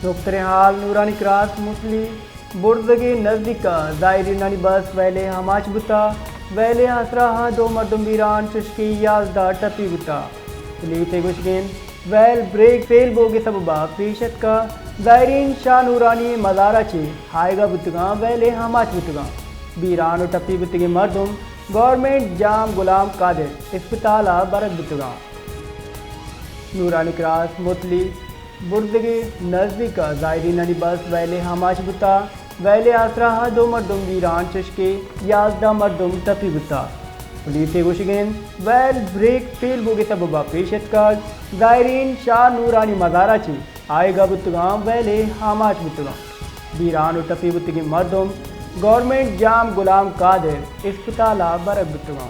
Doctor हाल नूरानी cross मुतली बुर्दगी नज़दीक ज़ायरीनानी बस वैले हमाच बुता वैले हसरा दो मर्दम वीरान चुशकी याजदा टपी बुता पुलिस गुशगिन वैल ब्रेक फेल बोगे सबबा फीशत का ज़ायरीन शाह नूरानी मज़ारा चे हायगा बुतगा वैले हमाच बुतगा वीरान टपी बुतगे मर्दम गवर्नमेंट जाम गुलाम कादिर अस्पताल बरक बुतगा नूरानी क्रास मुतली बुर्दगी नज़दीक ज़ायरीनानी बस वैले हमाच बुता वैले आसरा दो मर्दम वीरान चशके याजदा मर्दम टपी बुता पुलिस गुशगिन वैल ब्रेक फेल बोगे सबबा पेशत कर ज़ायरीन शाह नूरानी मज़ारा ची आएगा बुतगा वैले हमाच बुतगा वीरान टपी बुतगी मर्दम गवर्नमेंट जाम गुलाम कादिर अस्पताल बरक बुतगा।